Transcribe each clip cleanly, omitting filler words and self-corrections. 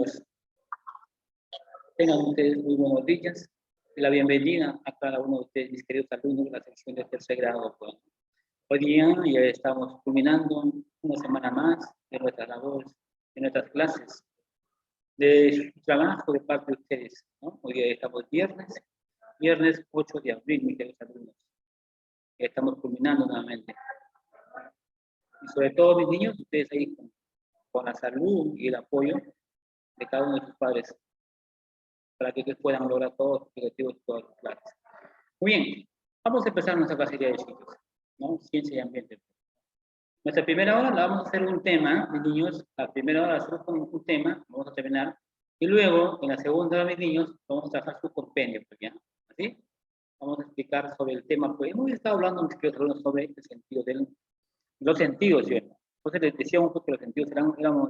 Pues, tengan ustedes muy buenos días y la bienvenida a cada uno de ustedes, mis queridos alumnos de la sección de tercer grado. Pues, hoy día ya estamos culminando una semana más de nuestras labores, de nuestras clases, de su trabajo de parte de ustedes, ¿no? Hoy día estamos viernes 8 de abril, mis queridos alumnos. Ya estamos culminando nuevamente. Y sobre todo, mis niños, ustedes ahí con la salud y el apoyo de cada uno de sus padres, para que ustedes puedan lograr todos los objetivos de todas las clases. Muy bien, vamos a empezar nuestra clase de chicos, ¿no? Ciencia y ambiente. Nuestra primera hora la vamos a hacer un tema, mis niños, la primera hora la hacemos con un tema, vamos a terminar, y luego, en la segunda hora, mis niños, vamos a trabajar su compendio, pues, ¿ya? ¿Así? Vamos a explicar sobre el tema, pues hemos estado hablando, mis queridos alumnos, sobre el sentido de los sentidos, ¿cierto? Entonces les decíamos que los sentidos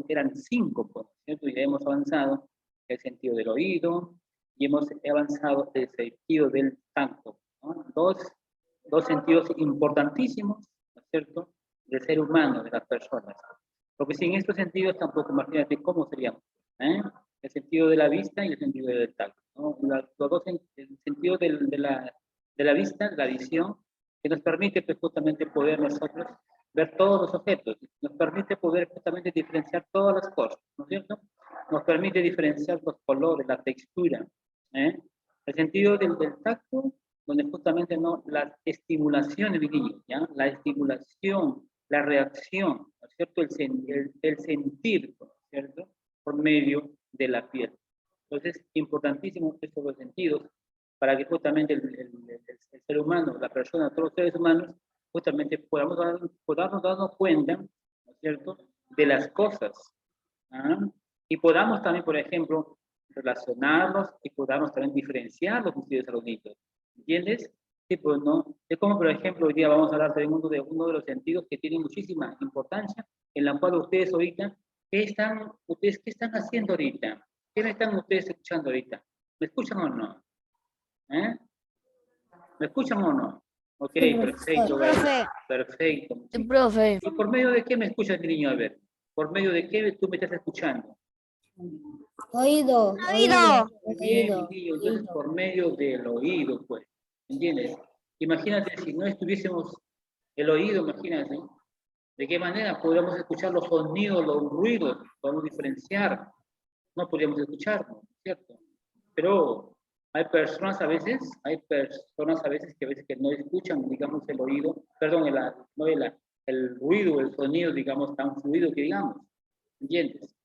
eran 5, pues, ¿cierto? Y ya hemos avanzado el sentido del oído, y hemos avanzado el sentido del tacto, ¿no? Dos sentidos importantísimos, ¿no es cierto?, del ser humano, de las personas. Porque sin estos sentidos tampoco, imagínate cómo seríamos, ¿eh? El sentido de la vista y el sentido del tacto, ¿no? Los dos, el sentido de la vista, la visión, que nos permite pues, justamente poder nosotros ver todos los objetos, nos permite poder justamente diferenciar todas las cosas, ¿no es cierto? Nos permite diferenciar los colores, la textura, ¿eh? El sentido del tacto, donde justamente no, las estimulaciones de niños, ¿ya? La estimulación, la reacción, ¿no es cierto? El sentir, ¿no es cierto?, por medio de la piel. Entonces, importantísimo estos dos sentidos para que justamente el ser humano, la persona, todos los seres humanos, justamente podamos darnos cuenta, ¿no es cierto?, de las cosas, ¿ah? Y podamos también, por ejemplo, relacionarlos y podamos también diferenciar los sentidos saluditos. ¿Entiendes? Sí, pues no. Es como, por ejemplo, hoy día vamos a hablar de uno de los sentidos que tiene muchísima importancia, en la cual ustedes ahorita, ¿qué están haciendo ahorita? ¿Qué me están ustedes escuchando ahorita? ¿Me escuchan o no? ¿Eh? ¿Me escuchan o no? Ok, perfecto. Profe. Perfecto. Sí, profe. ¿Y por medio de qué me escucha el niño? A ver, ¿por medio de qué tú me estás escuchando? Oído. Muy bien, mi niño, entonces por medio del oído, pues, ¿entiendes? Imagínate si no estuviésemos el oído, imagínate, ¿de qué manera podríamos escuchar los sonidos, los ruidos? Podemos diferenciar, no podríamos escucharlo, ¿cierto? Pero hay personas a veces que no escuchan, digamos, el oído, perdón, el ruido, el sonido, digamos, tan fluido que digamos, ¿entiendes?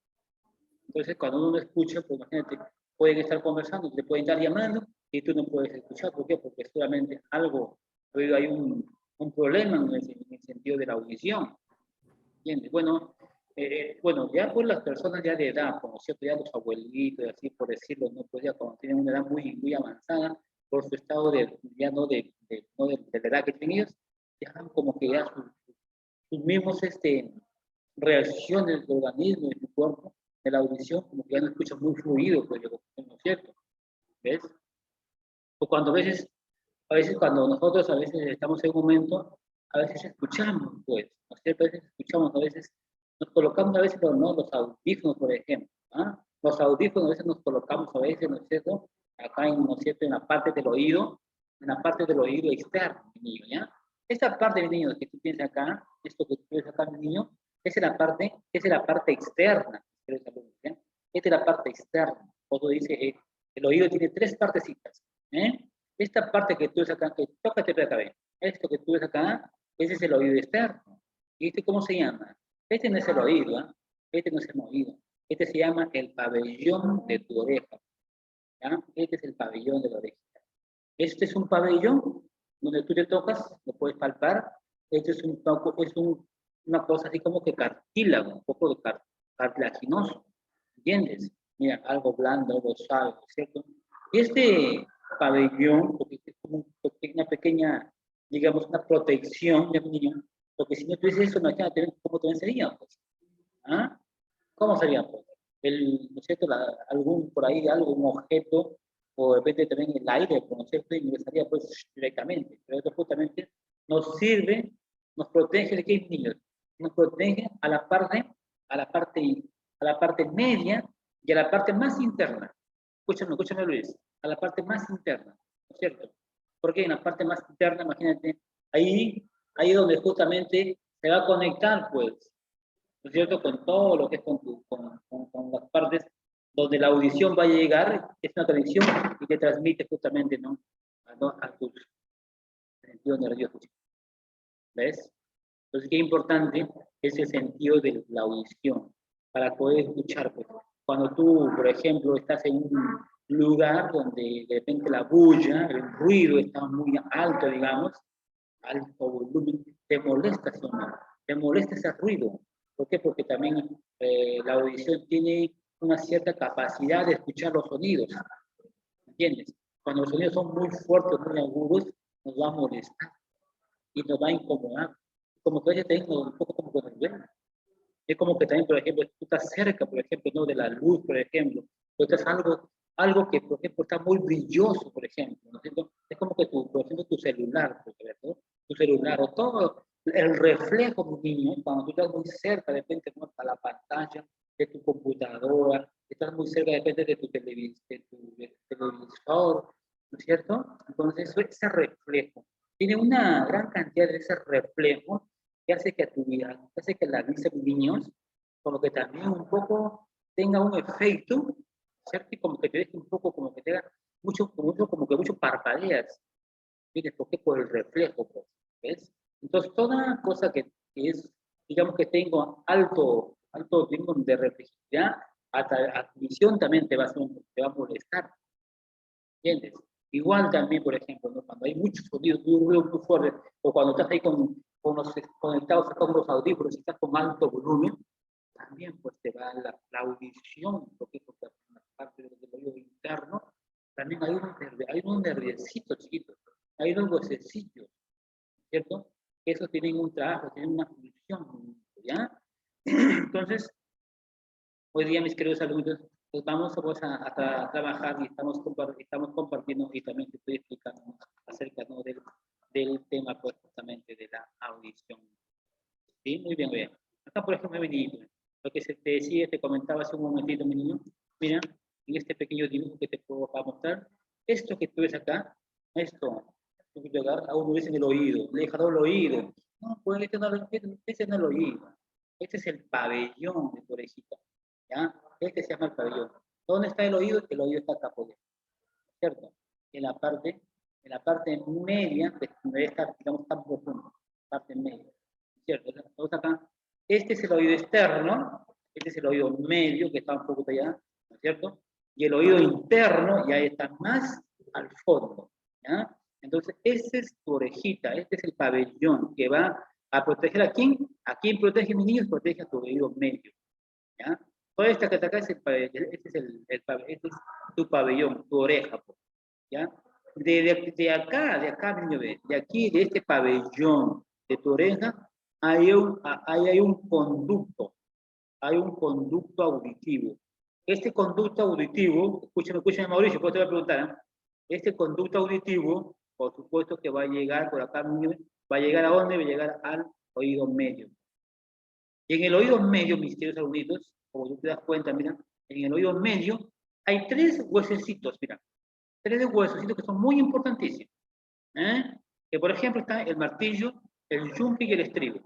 Entonces, cuando uno no escucha, pues imagínate, pueden estar conversando, te pueden estar llamando y tú no puedes escuchar. ¿Por qué? Porque solamente hay un problema en el sentido de la audición. ¿Entiendes? Bueno, ya pues las personas ya de edad, como cierto, ya los abuelitos, así por decirlo, no, pues ya cuando tienen una edad muy, muy avanzada, por su estado ya no de la edad que tienen ellos, ya como que ya sus mismos reacciones del organismo, de su cuerpo, de la audición, como que ya no escuchan muy fluido, pues, ¿no es cierto? ¿Ves? O cuando a veces cuando nosotros a veces estamos en un momento, a veces escuchamos, pues, ¿no es cierto? A veces escuchamos, a veces nos colocamos a veces los audífonos, por ejemplo, ¿ah? Los audífonos a veces nos colocamos a veces, ¿no es cierto? Acá, ¿no es cierto?, en la parte del oído externo, mi niño, ¿ya? Esta parte, mi niño, que tú tienes acá, esto que tú tienes acá, mi niño, esa es la parte externa, ¿ya? Esta es la parte externa. Otro dice, el oído tiene 3 partecitas, ¿eh? Esta parte que tú ves acá, que tócate para acá, esto que tú ves acá, ese es el oído externo. ¿Y este cómo se llama? Este no es el oído, ¿eh? Este no es el oído. Este se llama el pabellón de tu oreja, ¿ya? Este es el pabellón de la oreja. Este es un pabellón donde tú te tocas, lo puedes palpar. Este es una cosa así como que cartílago, un poco de cartilaginoso, ¿entiendes? Mira, algo blando, algo suave, ¿cierto? Y este pabellón, porque es como una pequeña, digamos, una protección del niño, porque si no tuviese eso, imagínate cómo también sería, pues. ¿Ah? ¿Cómo sería, pues? ¿No es cierto? Por ahí, algún objeto, o de repente también el aire, ¿no es cierto? Ingresaría, pues, directamente. Pero esto justamente nos sirve, nos protege de qué, niños? Nos protege a la parte media y a la parte más interna. Escúchame Luis, a la parte más interna, ¿no es cierto? Porque en la parte más interna, imagínate, ahí es donde justamente se va a conectar, pues, ¿no es cierto? Con todo lo que es con las partes donde la audición va a llegar, es una conexión y que transmite justamente, ¿no? A tus sentidos nerviosos. ¿Ves? Entonces, qué importante es el sentido de la audición para poder escuchar. Pues. Cuando tú, por ejemplo, estás en un lugar donde de repente la bulla, el ruido está muy alto, digamos, alto volumen, te molesta ese sonido, te molesta ese ruido. ¿Por qué? Porque también la audición tiene una cierta capacidad de escuchar los sonidos. ¿Entiendes? Cuando los sonidos son muy fuertes, muy agudos, nos va a molestar y nos va a incomodar. Como que tengo un poco como con el duele. Es como que también, por ejemplo, tú estás cerca, por ejemplo, ¿no? De la luz, por ejemplo, o estás algo que, por ejemplo, está muy brilloso, por ejemplo, ¿no es cierto? Es como que, por ejemplo, tu celular, por ejemplo, tu celular, o todo el reflejo, mi niño, cuando tú estás muy cerca, de repente, ¿no? A la pantalla de tu computadora, estás muy cerca, de repente, de tu televisor, ¿no es cierto? Entonces, ese reflejo tiene una gran cantidad de ese reflejo que hace que a tu vida, que hace que la vista de niños, como que también un poco tenga un efecto, ¿cierto? Y como que te deje un poco, como que tenga como que mucho parpadeas. ¿Entiendes? ¿Por qué? Por el reflejo, pues, ¿ves? Entonces, toda cosa que es, digamos que tengo alto tiempo de reflexividad, hasta la visión también te va a molestar. ¿Entiendes? Igual también, por ejemplo, ¿no? Cuando hay muchos sonidos, un ruido muy fuerte, o cuando estás ahí conectados con los audífonos y estás con alto volumen, también pues te va la audición, porque en la parte del oído interno, también hay unos nerviecitos chiquitos, hay unos huesecillos, ¿cierto? Esos tienen un trabajo, tienen una función, ¿ya? Entonces, hoy día, mis queridos alumnos, pues vamos pues, a trabajar y estamos compartiendo y también te estoy explicando acerca, ¿no? del tema pues, justamente de la audición. ¿Sí? Muy bien, bien. Acá, por ejemplo, mi niño, lo que se te decía, te comentaba hace un momentito, mi niño, mira, en este pequeño dibujo que te puedo mostrar, esto que tú ves acá, esto, tú puedes llegar a uno dice en el oído, le he dejado el oído. No, pues este no es el oído, este es el pabellón de tu orejita. ¿Ya? Este se llama el pabellón. ¿Dónde está el oído? El oído está acá por dentro, ¿cierto? En la parte media, de esta, digamos, tan profunda, parte media, ¿cierto? Entonces acá, este es el oído externo, este es el oído medio, que está un poco allá, ¿no es cierto? Y el oído interno ya está más al fondo, ¿ya? Entonces, esta es tu orejita, este es el pabellón que va a proteger a quién. ¿A quién protege, mis niños? Protege a tu oído medio, ¿ya? Toda esta que está acá es este es tu pabellón, tu oreja, ¿ya? De acá, niño, de aquí, de este pabellón de tu oreja, hay un conducto, hay un conducto auditivo. Este conducto auditivo, escúchame Mauricio, pues te voy a preguntar, ¿eh? Este conducto auditivo, por supuesto que va a llegar por acá, niño, va a llegar ¿a dónde? Va a llegar al oído medio. Y en el oído medio, mis queridos alumnitos, como tú te das cuenta, mira, en el oído medio hay tres huesecitos, mira, tres huesecitos que son muy importantísimos. ¿Eh? Que por ejemplo está el martillo, el yunque y el estribo.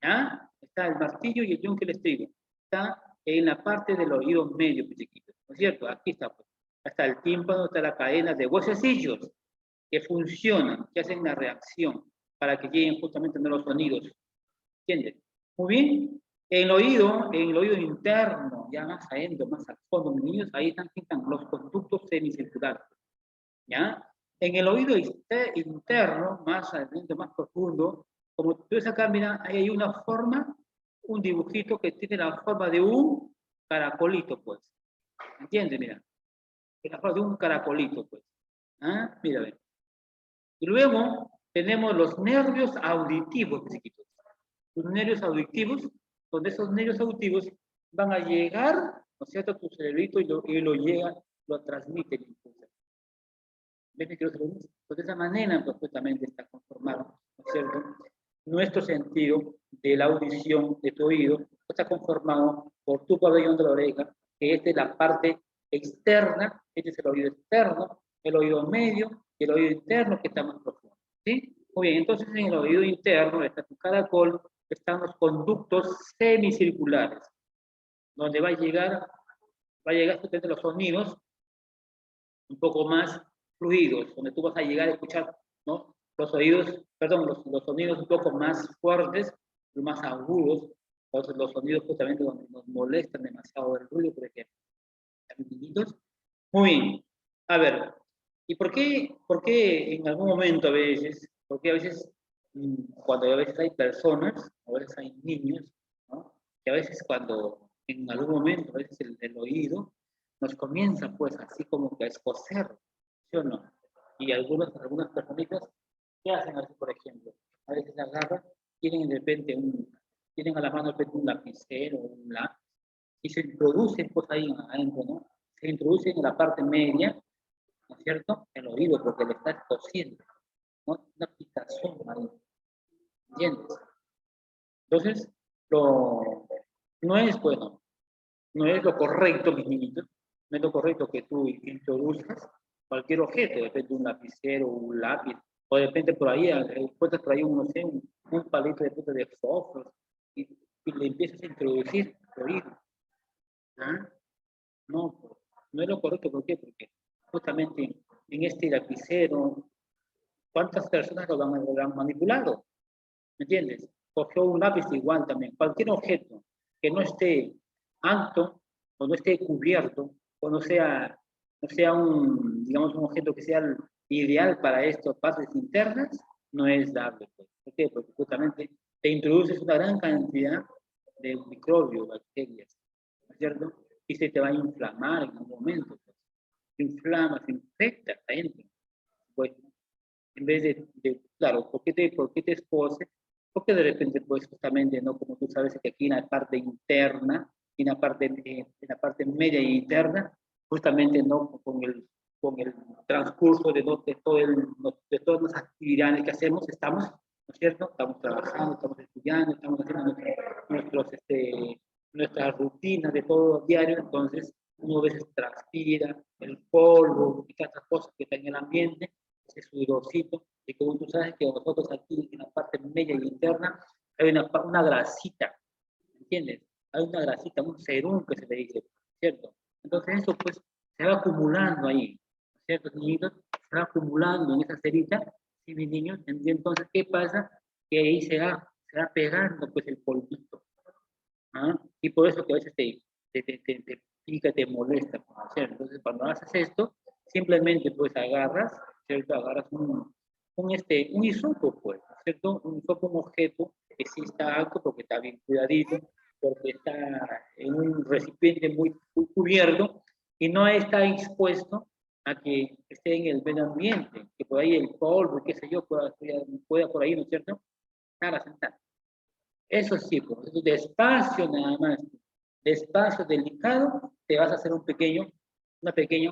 ¿Ya? Está el martillo y el yunque y el estribo. Está en la parte del oído medio, chiquito. ¿No es cierto? Aquí está. Pues. Está el tímpano, está la cadena de huesecillos que funcionan, que hacen la reacción para que lleguen justamente a los sonidos. ¿Entiendes? Muy bien. En el oído interno, ya más adentro, más al fondo, mis niños, ahí están los conductos semicirculares. ¿Ya? En el oído interno, más adentro, más profundo, como tú ves acá, mira, ahí hay una forma, un dibujito que tiene la forma de un caracolito, pues. ¿Entiendes? Mira. Es la forma de un caracolito, pues. ¿Ah? Mira, ve. Y luego tenemos los nervios auditivos, chiquitos. Los nervios auditivos, donde esos nervios auditivos van a llegar, ¿no es cierto?, a tu cerebrito y lo llega, lo transmite. ¿Ves, mis queridos alumnos? Pues de esa manera, pues justamente está conformado, ¿no es cierto? Nuestro sentido de la audición de tu oído está conformado por tu pabellón de la oreja, que esta es la parte externa, este es el oído externo, el oído medio y el oído interno que está más profundo. ¿Sí? Muy bien, entonces en el oído interno está tu caracol, están los conductos semicirculares, donde va a llegar justamente los sonidos un poco más fluidos, donde tú vas a llegar a escuchar, ¿no? Los oídos, perdón, los sonidos un poco más fuertes, más agudos, los sonidos justamente donde nos molestan demasiado el ruido, por ejemplo. Muy bien. A ver, ¿y por qué en algún momento a veces, porque a veces, cuando a veces hay personas, a veces hay niños, ¿no? Que a veces cuando en algún momento, a veces el oído nos comienza pues así como que a escocer, ¿sí o no? Y algunas personitas, ¿qué hacen así, por ejemplo? A veces agarran, tienen de repente tienen a la mano de repente un lapicero, un lápiz, y se introducen pues ahí adentro, ¿no? Se introducen en la parte media, ¿no es cierto? El oído, porque le está cosiendo, ¿no? Una picazón ahí, ¿entiendes? Entonces, no es bueno, no es lo correcto, mis niñitos, no es lo correcto que tú introduzcas cualquier objeto, depende de un lapicero, un lápiz, o depende por ahí, encuentras por ahí no sé, un palito de fósforos, y le empiezas a introducir el oído. ¿Ah? No, no es lo correcto, ¿por qué? Porque justamente en este lapicero, ¿cuántas personas lo han manipulado? ¿Me entiendes? Cogió un lápiz igual también. Cualquier objeto que no esté alto o no esté cubierto o no sea digamos, un objeto que sea ideal para estas partes internas, no es dable. Pues. ¿Por qué? Porque justamente te introduces una gran cantidad de microbios, bacterias, ¿no es cierto? Y se te va a inflamar en un momento. Pues. Se inflama, se infecta adentro. Pues, en vez claro, por qué te expose? Porque de repente, pues justamente, ¿no? Como tú sabes que aquí en la parte interna, en la parte media e interna, justamente, ¿no? Con el transcurso de todas las actividades que hacemos, ¿no es cierto? Estamos trabajando, estamos estudiando, estamos haciendo nuestras rutinas de todo diario, entonces uno a veces transpira, el polvo y tantas cosas que están en el ambiente, ese sudorcito, y como tú sabes que nosotros aquí en la parte media y interna hay una grasita, ¿entiendes? Hay una grasita, un serum que se le dice, ¿cierto? Entonces eso pues se va acumulando ahí, ¿cierto, niñitos? Se va acumulando en esa cerita, ¿sí, mis niños? Entonces, ¿qué pasa? Que ahí se va pegando pues el polvito, ¿ah? Y por eso que a veces te pica, te molesta, ¿cierto? Entonces, cuando haces esto, simplemente pues agarras, ¿cierto? Agarras un hisopo, pues, ¿cierto? Un hisopo, un objeto que sí está alto porque está bien cuidadito, porque está en un recipiente muy cubierto y no está expuesto a que esté en el medio ambiente, que por ahí el polvo, qué sé yo, pueda por ahí, ¿no es cierto? Nada, sentar. Eso sí, pues, despacio nada más, despacio, delicado, te vas a hacer un pequeño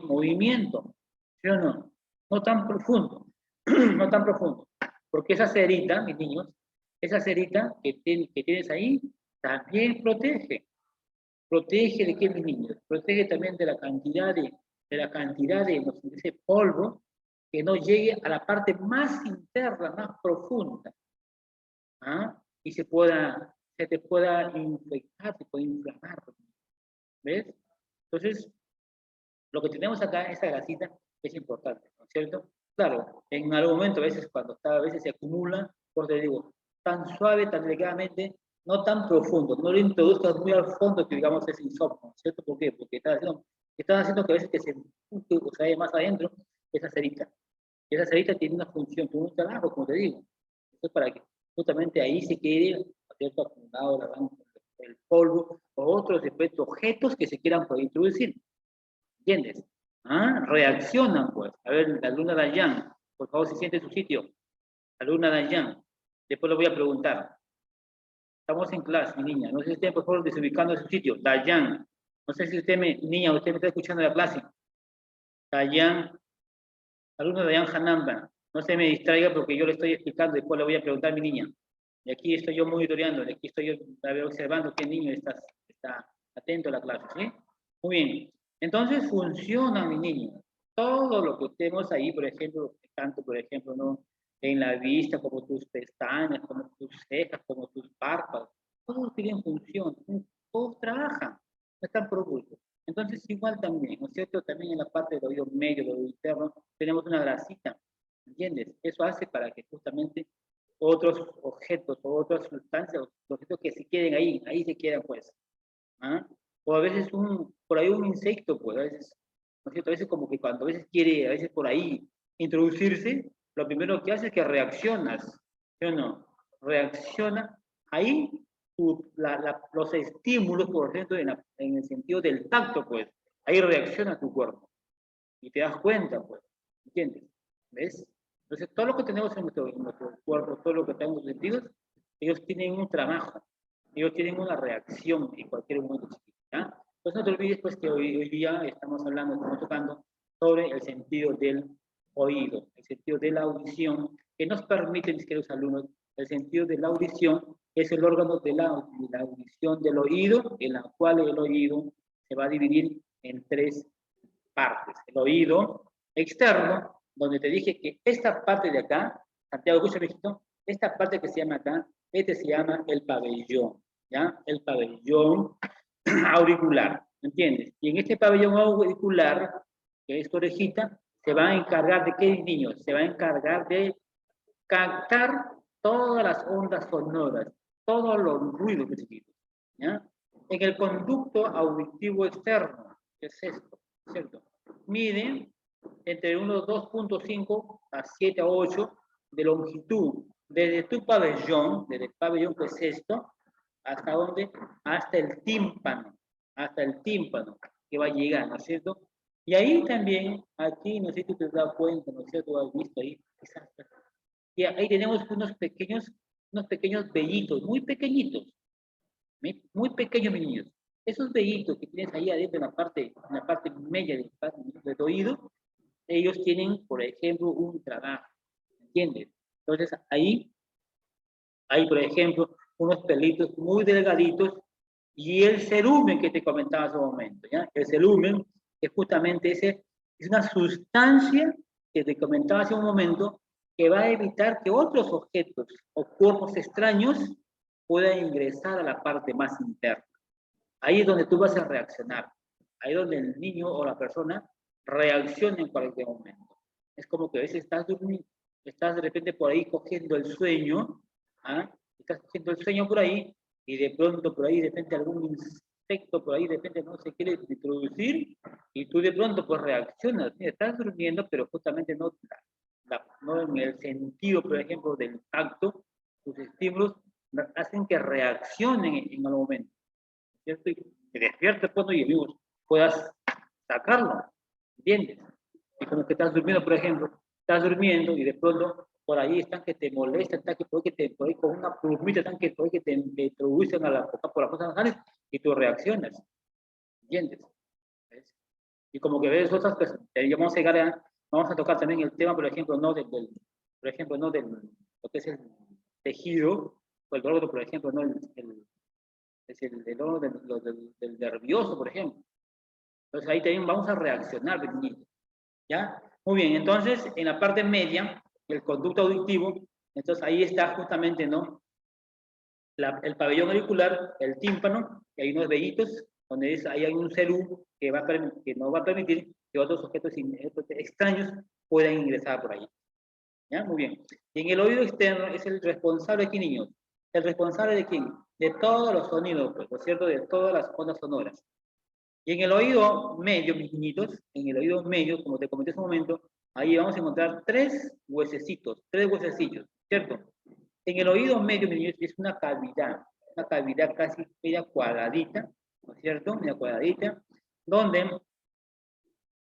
movimiento, ¿sí o no? No tan profundo, no tan profundo, porque esa cerita, mis niños, esa cerita que tienes ahí, también protege de qué, mis niños, protege también de ese polvo que no llegue a la parte más interna, más profunda. ¿Ah? Y se te pueda infectar, se puede inflamar. ¿Ves? Entonces, lo que tenemos acá, esta grasita, es importante, ¿no es cierto? Claro, en algún momento, a veces se acumula, pues te digo, tan suave, tan delicadamente, no tan profundo, no lo introduzcas muy al fondo que digamos es insomnio, ¿no es cierto? ¿Por qué? Porque estás haciendo que a veces que se empuje o sea más adentro esa cerita. Y esa cerita tiene una función, tiene un trabajo, como te digo. Esto es para que justamente ahí se quede, ¿cierto? Acumulado el polvo o otros objetos que se quieran poder introducir. ¿Entiendes? ¿Ah? Reaccionan, pues. A ver, la alumna Dayan, por favor, se siente en su sitio. Alumna Dayan, después le voy a preguntar. Estamos en clase, mi niña. No sé si usted, por favor, desubicando en su sitio. Dayan, no sé si niña, usted me está escuchando en la clase. Dayan, alumna Dayan Hanamba, no se me distraiga porque yo le estoy explicando, después le voy a preguntar a mi niña. Y aquí estoy yo monitoreando, aquí estoy yo observando qué niño está atento a la clase, ¿sí? Muy bien. Entonces funciona, mi niño. Todo lo que tenemos ahí, por ejemplo, tanto, por ejemplo, ¿no? En la vista, como tus pestañas, como tus cejas, como tus párpados, todos tienen función, todos trabajan, no están por oculto. Entonces, igual también, ¿no es cierto? También en la parte del oído medio, del oído interno, tenemos una grasita, ¿entiendes? Eso hace para que justamente otros objetos o otras sustancias, los objetos que se queden ahí, ahí se quedan, pues. ¿Ah? O a veces por ahí un insecto, pues a veces, ¿no es cierto? A veces como que cuando a veces quiere, a veces por ahí introducirse, lo primero que hace es que reaccionas, ¿sí o no? Reacciona, ahí los estímulos, por ejemplo, en el sentido del tacto, pues, ahí reacciona tu cuerpo y te das cuenta, pues, ¿entiendes? ¿Ves? Entonces, todo lo que tenemos en nuestro cuerpo, todo lo que tenemos en sentidos, ellos tienen un trabajo, ellos tienen una reacción en cualquier momento chiquito, ¿ya? Pues no te olvides, pues, que hoy día estamos hablando, estamos tocando sobre el sentido del oído, el sentido de la audición, que nos permite, mis queridos alumnos, el sentido de la audición es el órgano de la audición del oído, en la cual el oído se va a dividir en tres partes. El oído externo, donde te dije que esta parte de acá, Santiago, escucha, viejito, esta parte que se llama acá, este se llama el pabellón, ¿ya? El pabellón auricular, ¿entiendes? Y en este pabellón auricular, que es tu orejita, se va a encargar de qué, niños? Se va a encargar de captar todas las ondas sonoras, todos los ruidos chiquitos, ¿ya? En el conducto auditivo externo, ¿qué es esto? ¿Cierto? Mide entre unos 2.5 a 7 a 8 de longitud, desde tu pabellón, desde el pabellón que es esto, ¿hasta dónde? Hasta el tímpano que va a llegar, ¿no es cierto? Y ahí también, aquí, no sé si te has dado cuenta, ¿no es cierto? Has visto ahí, quizás, y ahí tenemos unos pequeños vellitos, muy pequeñitos, muy pequeños, mis niños. Esos vellitos que tienes ahí adentro en la parte media del oído, ellos tienen, por ejemplo, un trabajo, ¿entiendes? Entonces, ahí hay, por ejemplo, unos pelitos muy delgaditos y el cerumen que te comentaba hace un momento, ¿ya? El cerumen es justamente es una sustancia que te comentaba hace un momento que va a evitar que otros objetos o cuerpos extraños puedan ingresar a la parte más interna. Ahí es donde tú vas a reaccionar. Ahí es donde el niño o la persona reacciona en cualquier momento. Es como que a veces estás durmiendo, estás de repente por ahí cogiendo el sueño, ¿ah? Estás cogiendo el sueño por ahí y de pronto por ahí de repente algún insecto por ahí de repente no se quiere introducir y tú de pronto pues reaccionas. Mira, estás durmiendo pero justamente no en el sentido, por ejemplo, del tacto, tus estímulos hacen que reaccionen en algún momento. ¿Cierto? Y te despiertas cuando y amigos puedas sacarlo, ¿entiendes? Y como que estás durmiendo, por ejemplo, estás durmiendo y de pronto por ahí están que te molestan, están que por ahí con una plumita, están que por ahí que te introducen a la boca por las cosas nasales y tú reaccionas, ¿entiendes? ¿Ves? Y como que ves otras cosas, vamos a llegar vamos a tocar también el tema, por ejemplo, no por ejemplo, no del, lo que es el tejido, o el órgano, por ejemplo, no es el órgano del nervioso, por ejemplo. Entonces ahí también vamos a reaccionar, pequeñito. ¿Ya? Muy bien, entonces en la parte media, el conducto auditivo, entonces ahí está justamente, ¿no? El pabellón auricular, el tímpano, y hay unos vellitos, donde ahí hay un cerumen que no va a permitir que otros objetos extraños puedan ingresar por ahí. ¿Ya? Muy bien. Y en el oído externo es el responsable de quién, niños. ¿El responsable de quién? De todos los sonidos, pues, ¿no es cierto? De todas las ondas sonoras. Y en el oído medio, mis niñitos, en el oído medio, como te comenté hace un momento, ahí vamos a encontrar tres huesecitos, ¿cierto? En el oído medio, mis niños, es una cavidad casi media cuadradita, ¿no es cierto? Media cuadradita, donde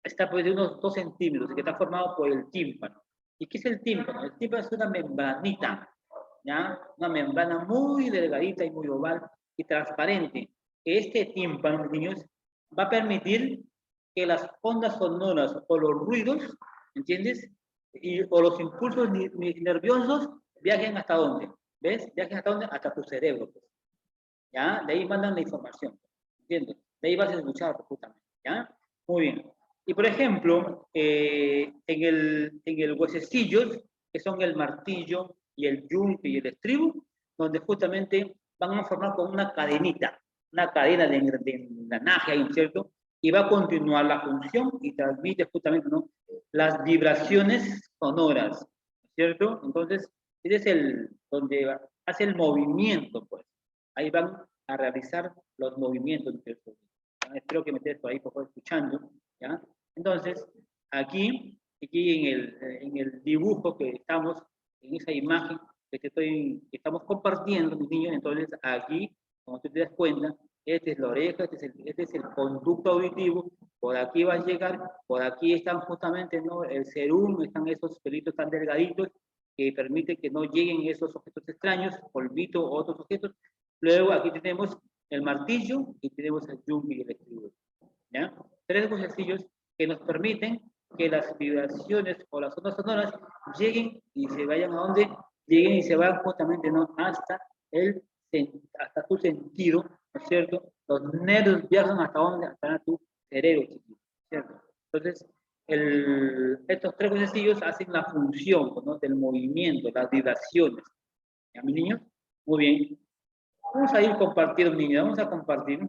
está pues de unos 2 centímetros, que está formado por el tímpano. ¿Y qué es el tímpano? El tímpano es una membranita, ¿ya? Una membrana muy delgadita y muy oval y transparente. Este tímpano, niños, va a permitir que las ondas sonoras o los ruidos, ¿entiendes? O los impulsos nerviosos viajen hasta dónde, ¿ves? Viajen hasta dónde, hasta tu cerebro, pues. ¿Ya? De ahí mandan la información, ¿entiendes? De ahí vas a escuchar justamente, ¿ya? Muy bien. Y por ejemplo, en el huesecillos, que son el martillo y el yunque y el estribo, donde justamente van a formar como una cadenita, una cadena de engranaje, ¿no es cierto? Y va a continuar la función y transmite justamente, ¿no?, las vibraciones sonoras, ¿no es cierto? Entonces, ese es el, donde hace el movimiento, pues. Ahí van a realizar los movimientos, ¿no es cierto? Espero que me estés por ahí, por favor, escuchando, ¿ya? Entonces, aquí en el dibujo que estamos, en esa imagen que estamos compartiendo, mis niños, entonces aquí, como tú te das cuenta, esta es la oreja, este es el conducto auditivo, por aquí va a llegar, por aquí están justamente, ¿no?, el cerum, están esos pelitos tan delgaditos que permiten que no lleguen esos objetos extraños, polvito o otros objetos. Luego aquí tenemos el martillo y tenemos el yunque y el estribo, ¿ya? Tres huesecillos que nos permiten que las vibraciones o las ondas sonoras lleguen y se vayan a donde lleguen y se van justamente, ¿no?, hasta tu sentido, ¿no es cierto? Los nervios viajan hasta donde, hasta tu cerebro, chiquito, ¿cierto? Entonces, estos tres huesecillos hacen la función, ¿no?, del movimiento, las vibraciones. ¿Ya, mis niños? Muy bien. Vamos a ir compartiendo, niños, vamos a compartir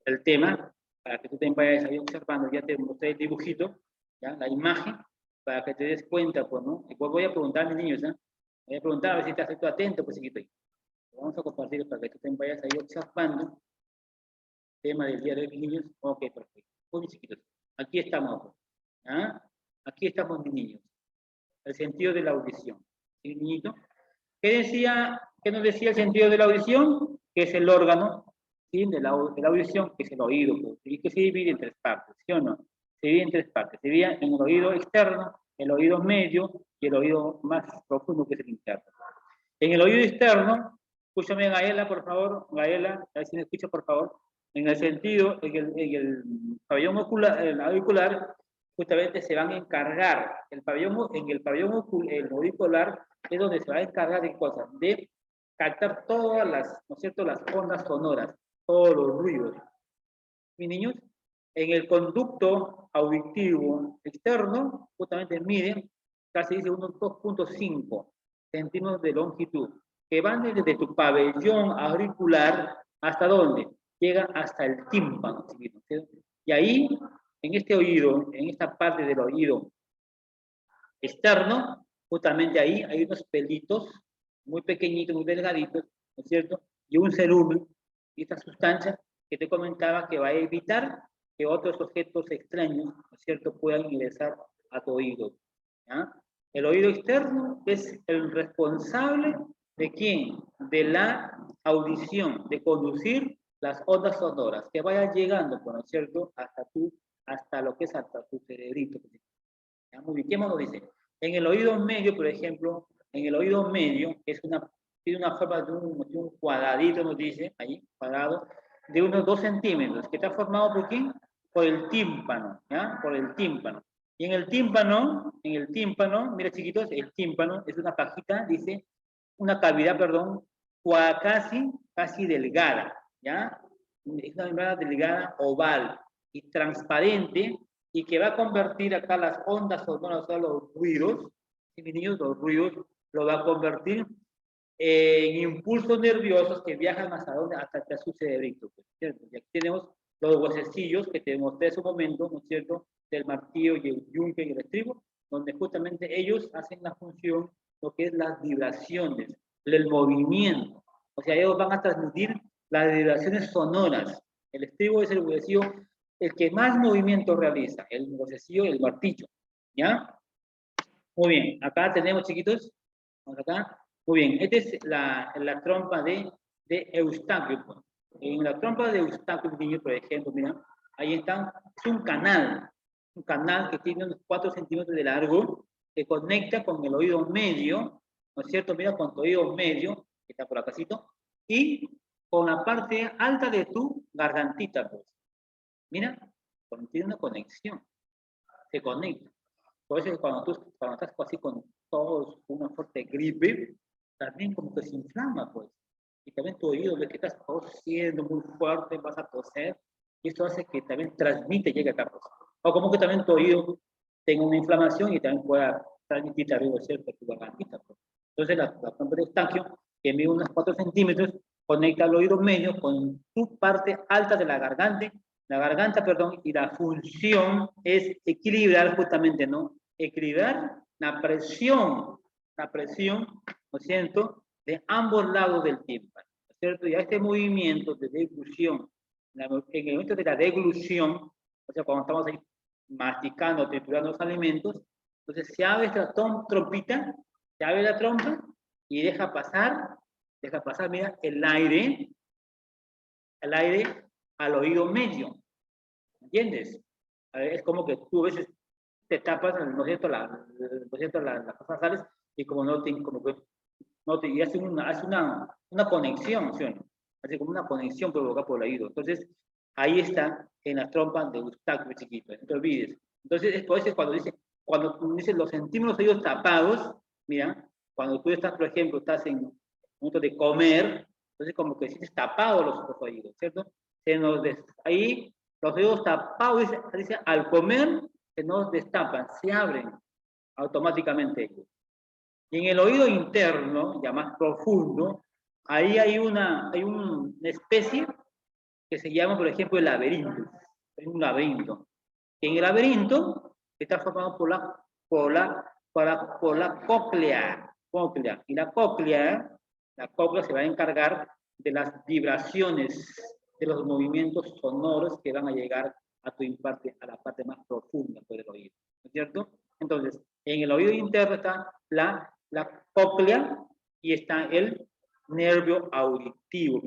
el tema, para que tú te vayas ahí observando. Ya te mostré el dibujito, ¿ya?, la imagen, para que te des cuenta, pues, ¿no? Y pues voy a preguntar a mis niños, ¿eh? Voy a preguntar a ver si estás atento, pues, chiquito. Vamos a compartir para que tú te vayas ahí observando el tema del día de hoy, mis niños. Ok, perfecto. Muy bien, chiquitos. Aquí estamos, ¿ah? Aquí estamos, mis niños. El sentido de la audición. ¿Sí, niñito? ¿Qué nos decía el sentido de la audición? Que es el órgano, ¿sí?, de la audición, que es el oído, pues, y que se divide en tres partes, ¿sí o no? Se divide en tres partes. Se divide en el oído externo, el oído medio y el oído más profundo, que es el interno. En el oído externo, escúchame, Gaela, por favor, Gaela, a ver si me escucha, por favor. En el sentido, en el pabellón ocular, el auricular, justamente se van a encargar, en el pabellón el auricular es donde se va a encargar de cosas, de captar todas las, ¿no es cierto?, las ondas sonoras, todos los ruidos. Mis niños, en el conducto auditivo externo, justamente miden, casi dice unos 2.5 centímetros de longitud, que van desde tu pabellón auricular, ¿hasta dónde? Llega hasta el tímpano, ¿sí? Y ahí, en este oído, en esta parte del oído externo, justamente ahí hay unos pelitos muy pequeñitos, muy delgaditos, ¿no es cierto? Y un cerumen, y esta sustancia que te comentaba que va a evitar que otros objetos extraños, ¿no es cierto?, puedan ingresar a tu oído, ¿ya? El oído externo es el responsable ¿de quién? De la audición, de conducir las ondas sonoras, que vayan llegando, ¿no es cierto?, hasta lo que es hasta tu cerebrito. ¿Ya? Muy bien, ¿qué más nos dice? En el oído medio, por ejemplo, en el oído medio, que tiene una forma de un cuadradito, nos dice, ahí, cuadrado, de unos 2 centímetros, que está formado por quién? Por el tímpano, ¿ya? Por el tímpano. Y en el tímpano, mira, chiquitos, el tímpano es una cajita, dice, una cavidad, perdón, casi delgada, ¿ya? Es una membrana delgada, oval y transparente, y que va a convertir acá las ondas sonoras, o sea, los ruidos, ¿sí, mis niños? Los ruidos, lo va a convertir en impulsos nerviosos que viajan hasta dónde, hasta su cerebrito, pues, ¿cierto? Y aquí tenemos los huesecillos que te mostré hace un momento, ¿no es cierto?, del martillo y el yunque y el estribo, donde justamente ellos hacen la función, lo que es las vibraciones, el movimiento. O sea, ellos van a transmitir las vibraciones sonoras. El estribo es el huesecillo el que más movimiento realiza, el huesecillo y el martillo, ¿ya? Muy bien, acá tenemos, chiquitos, vamos acá. Muy bien, esta es la trompa de Eustaquio. Pues. En la trompa de Eustaquio, niño, por ejemplo, mira, ahí está, es un canal que tiene unos 4 centímetros de largo, que conecta con el oído medio, ¿no es cierto? Mira, con tu oído medio, que está por acácito, y con la parte alta de tu gargantita, pues. Mira, tiene una conexión, se conecta. Por eso cuando estás así con todos una fuerte gripe, también como que se inflama, pues. y también tu oído ve que estás tosiendo muy fuerte, vas a toser, y esto hace que también transmite, llegue acá. Pues. O como que también tu oído tenga una inflamación y también pueda transmitir también, ¿cierto?, tu gargantita. Pues. Entonces la trompa de Eustaquio, que mide unos 4 centímetros, conecta el oído medio con tu parte alta de la garganta, perdón, y la función es equilibrar justamente, ¿no? Equilibrar la presión, ¿no es cierto?, de ambos lados del tímpano, ¿no es cierto? Y a este movimiento de deglución, en el momento de la deglución, o sea, cuando estamos ahí masticando, triturando los alimentos, entonces se abre esta trompita, se abre la trompa y deja pasar, mira, el aire al oído medio, ¿entiendes? Es como que tú a veces te tapas, ¿no es cierto?, las cosas nasales y como no te, como que no te, y hace una conexión, ¿sí o no? Hace como una conexión provocada por el oído. Entonces, ahí está en las trompas de Eustaquio chiquito, no te olvides. Entonces, es por eso cuando dice los sentimos los oídos tapados, mira, cuando tú estás, por ejemplo, estás en momento de comer, entonces como que sientes tapados los oídos, ¿cierto? Ahí los oídos tapados, dice, al comer, se nos destapan, se abren automáticamente ellos. Y en el oído interno, ya más profundo, ahí hay una especie que se llama, por ejemplo, el laberinto. Es un laberinto. En el laberinto está formado por la cóclea. Y la cóclea se va a encargar de las vibraciones, de los movimientos sonoros que van a llegar a a la parte más profunda del oído. ¿No es cierto? Entonces, en el oído interno está la cóclea y está el nervio auditivo.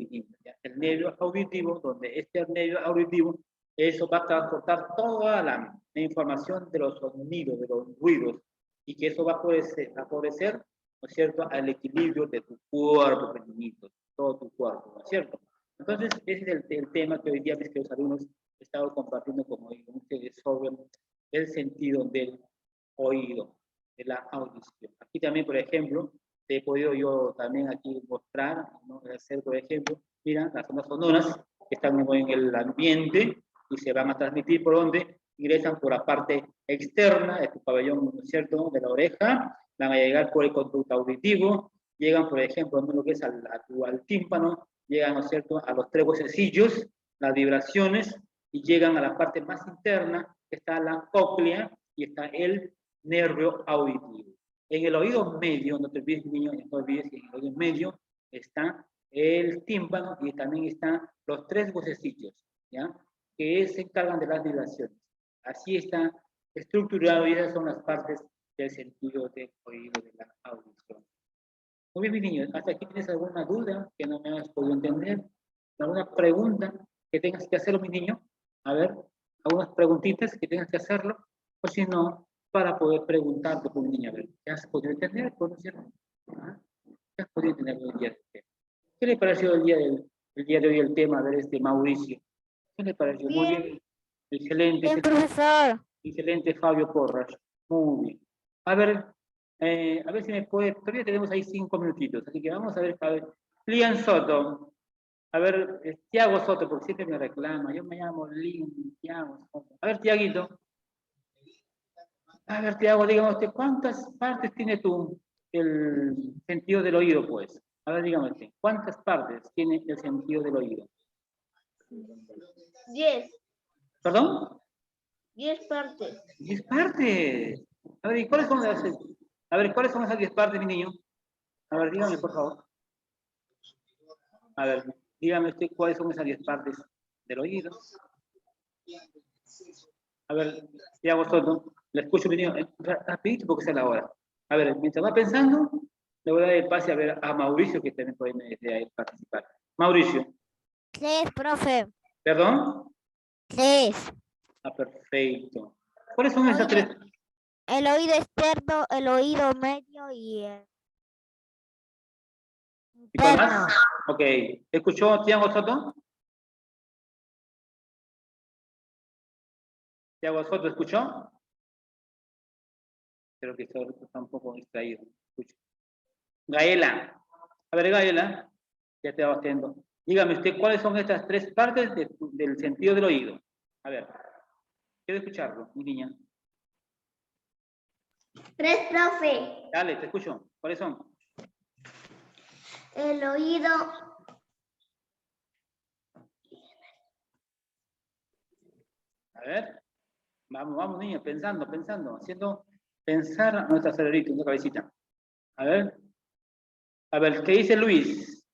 El nervio auditivo, donde este nervio auditivo, eso va a transportar toda la información de los sonidos, de los ruidos, y que eso va a favorecer, ¿no es cierto?, al equilibrio de tu cuerpo, pequeñito, todo tu cuerpo, ¿no es cierto? Entonces, ese es el tema que hoy día mis queridos alumnos he estado compartiendo con ustedes sobre el sentido del oído, de la audición. Aquí también, por ejemplo, te he podido yo también aquí mostrar, ¿no?, hacer, por ejemplo, mira, las ondas sonoras que están en el ambiente y se van a transmitir por donde ingresan por la parte externa de tu pabellón, ¿no es cierto?, de la oreja, van a llegar por el conducto auditivo, llegan, por ejemplo, ¿no?, lo que es al tímpano, llegan, ¿no es cierto?, a los tres huesecillos, las vibraciones, y llegan a la parte más interna, que está la cóclea, y está el nervio auditivo. En el oído medio, no te olvides, niño, no te olvides que en el oído medio está el tímpano y también están los tres huesecillos, ¿ya?, que se encargan de las vibraciones. Así está estructurado y esas son las partes del sentido del oído, de la audición. Muy bien, mi niño, ¿hasta aquí tienes alguna duda que no me has podido entender? ¿Alguna pregunta que tengas que hacerlo, mi niño? A ver, algunas preguntitas que tengas que hacerlo, o si no, para poder preguntarte, mi niño, a ver, ¿te has podido entender? ¿No es cierto? ¿Te has podido entender el día de hoy? ¿Qué le pareció el día de hoy el tema, a ver, Mauricio? ¿Qué le pareció? Muy bien. Excelente. Bien, profesor. Excelente, Fabio Porras. Muy bien. A ver si me puede. Todavía tenemos ahí 5 minutitos, así que vamos a ver. Lian Soto. A ver, Tiago Soto, porque siempre me reclama. Yo me llamo Tiago Soto. A ver, Tiaguito. A ver, Tiago, dígame usted, ¿cuántas partes tiene el sentido del oído, pues? A ver, dígame usted, ¿cuántas partes tiene el sentido del oído? 10. ¿Perdón? 10 partes. 10 partes. A ver, ¿y cuáles son ¿cuáles son esas 10 partes, mi niño? A ver, dígame, por favor. A ver, dígame usted cuáles son esas 10 partes del oído. A ver, Tiago Soto, le escucho, mi niño, rapidito porque es la hora. A ver, mientras va pensando, le voy a dar el pase a ver a Mauricio, que también puede participar. Mauricio. 3, profe. ¿Perdón? 3. Ah, perfecto. ¿Cuáles son esas 3? El oído externo, el oído medio y el ¿Y cuál interno. más? Ok. ¿Escuchó Tiago Soto? ¿Tiago Soto escuchó? Creo que está un poco distraído. Escucha. Gaela. A ver, Gaela. Ya te va haciendo. Dígame usted, ¿cuáles son estas tres partes del sentido del oído? A ver, quiero escucharlo, mi niña. Tres, profe. Dale, te escucho. ¿Cuáles son? El oído. A ver. Vamos, vamos, niña, pensando, haciendo pensar a nuestra cerebrito, nuestra cabecita. A ver, ¿qué dice Luis?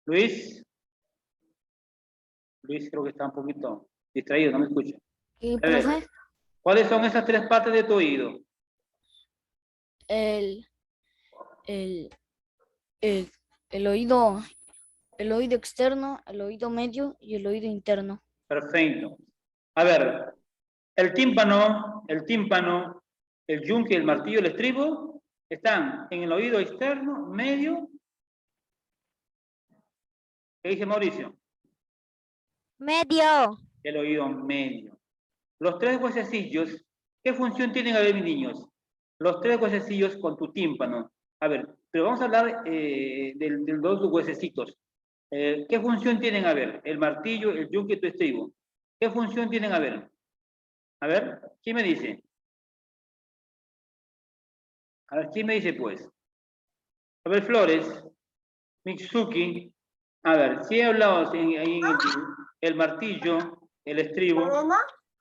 Luis creo que está un poquito distraído, no me escucha. ¿Y, A ver, profe? ¿cuáles son esas tres partes de tu oído? El, el, el oído externo, el oído medio y el oído interno. Perfecto. A ver, el tímpano, el yunque, el martillo, el estribo, están en el oído externo, medio. ¿Qué dice Mauricio? Medio. El oído medio. Los tres huesecillos, ¿qué función tienen, a ver, mis niños? Los tres huesecillos con tu tímpano. A ver, pero vamos a hablar de los dos huesecitos. ¿Qué función tienen, a ver? El martillo, el yunque y tu estribo. ¿Qué función tienen, a ver? A ver, ¿quién me dice? A ver, ¿quién me dice, pues? A ver, Flores, Mitsuki. A ver, si he hablado ahí en el martillo, el estribo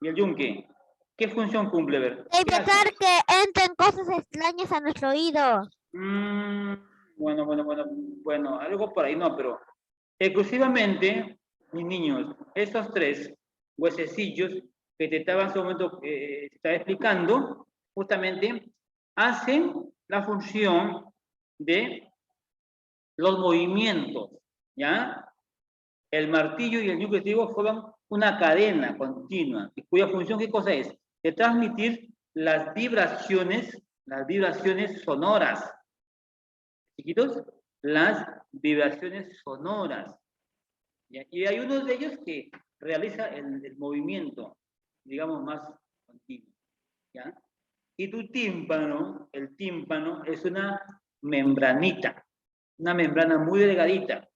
y el yunque. ¿Qué función cumple, a ver? ¿Qué hace? Evitar que entren cosas extrañas a nuestro oído. Bueno, algo por ahí no, pero exclusivamente, mis niños, estos tres huesecillos que te estaba en su momento te estaba explicando, justamente hacen la función de los movimientos, ¿ya? El martillo y el núcleo estribo forman una cadena continua, cuya función, ¿qué cosa es? De transmitir las vibraciones sonoras. Chiquitos, las vibraciones sonoras. ¿Ya? Y hay uno de ellos que realiza el movimiento, digamos, más continuo. ¿Ya? Y tu tímpano, el tímpano, es una membranita, una membrana muy delgadita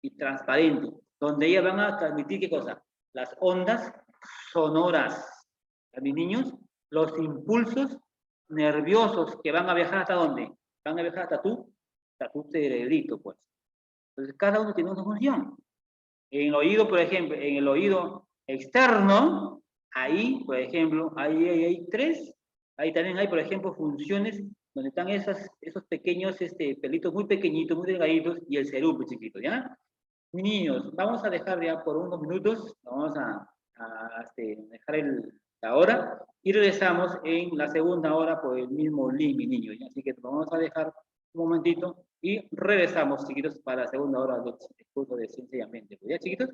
y transparente, donde ellas van a transmitir, ¿qué cosa? Las ondas sonoras. A mis niños, los impulsos nerviosos que van a viajar ¿hasta dónde? Van a viajar hasta tu cerebrito, pues. Entonces, cada uno tiene una función. En el oído, por ejemplo, en el oído externo, ahí, por ejemplo, ahí hay tres. Ahí también hay, por ejemplo, funciones donde están esos pequeños pelitos muy pequeñitos, muy delgaditos, y el cerebro chiquito, ¿ya? Niños, vamos a dejar ya por unos minutos, vamos a dejar la hora, y regresamos en la segunda hora por el mismo link, mi niño, ¿ya? Así que vamos a dejar un momentito y regresamos, chiquitos, para la segunda hora del curso de Ciencia y Ambiente. ¿Ya, chiquitos?